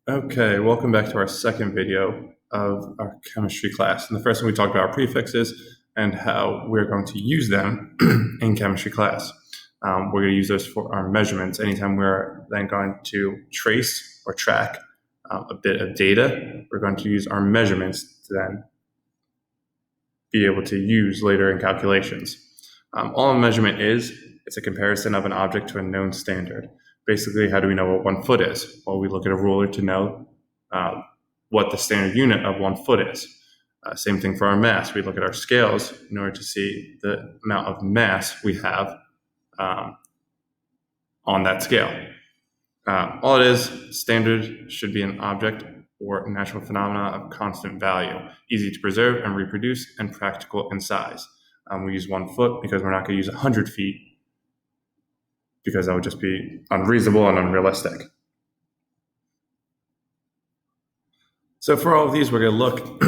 Okay, welcome back to our second video of our chemistry class. In the first one, we talked about our prefixes and how we're going to use them in chemistry class. We're going to use those for our measurements. Anytime we're then going to trace or track a bit of data, we're going to use our measurements to then be able to use later in calculations. All a measurement is, it's a comparison of an object to a known standard. Basically, how do we know what 1 foot is? Well, we look at a ruler to know what the standard unit of 1 foot is. Same thing for our mass. We look at our scales in order to see the amount of mass we have on that scale. All it is, standard should be an object or natural phenomena of constant value, easy to preserve and reproduce, and practical in size. We use 1 foot because we're not going to use 100 feet because that would just be unreasonable and unrealistic. So for all of these, we're going to look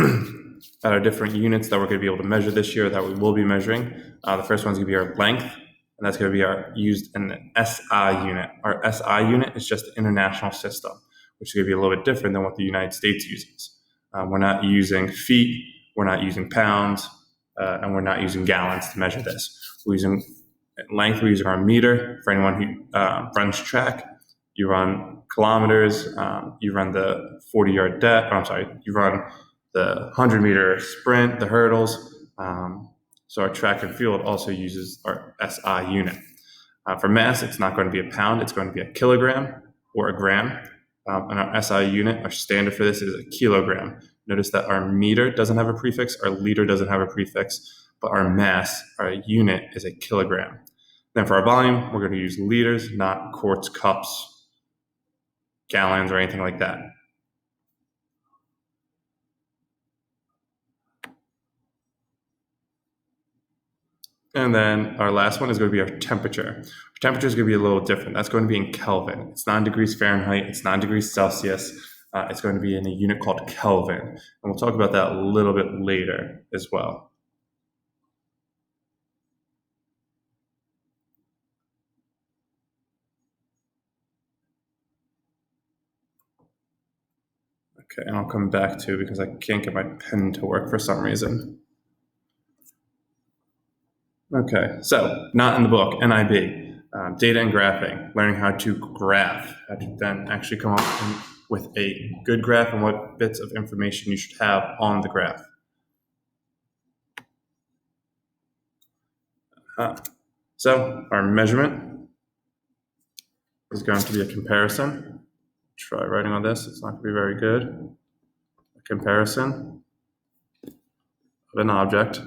at our different units that we're going to be able to measure this year, that we will be measuring. The first one's going to be our length, and that's going to be used in the SI unit. Our SI unit is just the international system, which is going to be a little bit different than what the United States uses. We're not using feet, we're not using pounds, and we're not using gallons to measure this. We're using length, we're using our meter. For anyone who runs track, you run kilometers, you run the 40-yard you run the 100-meter sprint, the hurdles. So our track and field also uses our SI unit. For mass, it's not going to be a pound, it's going to be a kilogram or a gram. And our SI unit, our standard for this is a kilogram. Notice that our meter doesn't have a prefix, our liter doesn't have a prefix, but our mass, our unit, is a kilogram. Then for our volume, we're going to use liters, not quarts, cups, gallons, or anything like that. And then our last one is going to be our temperature. Our temperature is going to be a little different. That's going to be in Kelvin. It's 9 degrees Fahrenheit. It's 9 degrees Celsius. It's going to be in a unit called Kelvin. And we'll talk about that a little bit later as well. Okay, and I'll come back to because I can't get my pen to work for some reason. Okay, so not in the book, NIB, data and graphing, learning how to graph, how to then actually come up with a good graph and what bits of information you should have on the graph. So our measurement is going to be a comparison. Try writing on this, it's not going to be very good. A comparison of an object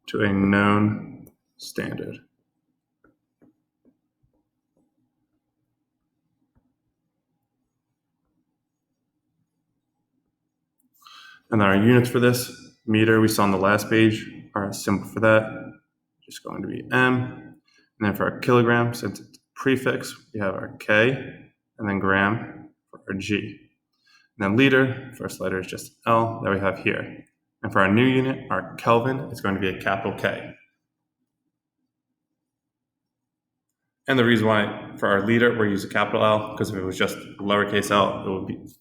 to a known standard. And then our units for this, meter, we saw on the last page, are simple for that. Just going to be M. And then for our kilogram, since it's a prefix, we have our K, and then gram for our G. And then liter, first letter is just L that we have here. And for our new unit, our Kelvin, it's going to be a capital K. And the reason why for our liter, we're using a capital L, because if it was just lowercase l, it would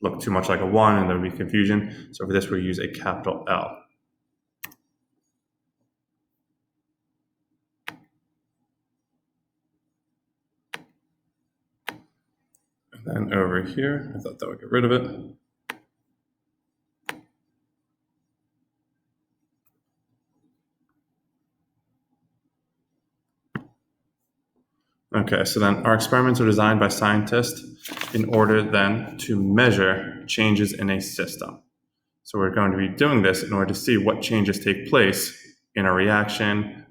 look too much like a 1 and there would be confusion. So for this, we use a capital L. And then over here, I thought that would get rid of it. Okay, so then our experiments are designed by scientists in order then to measure changes in a system. So we're going to be doing this in order to see what changes take place in a reaction,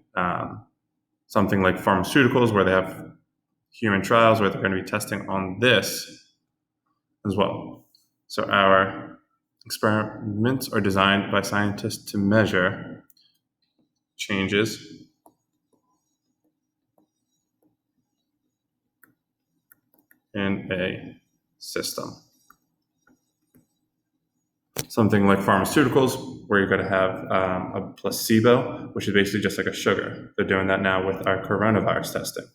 something like pharmaceuticals where they have human trials where they're going to be testing on this as well. So our experiments are designed by scientists to measure changes in a system. Something like pharmaceuticals, where you're going to have a placebo, which is basically just like a sugar. They're doing that now with our coronavirus testing.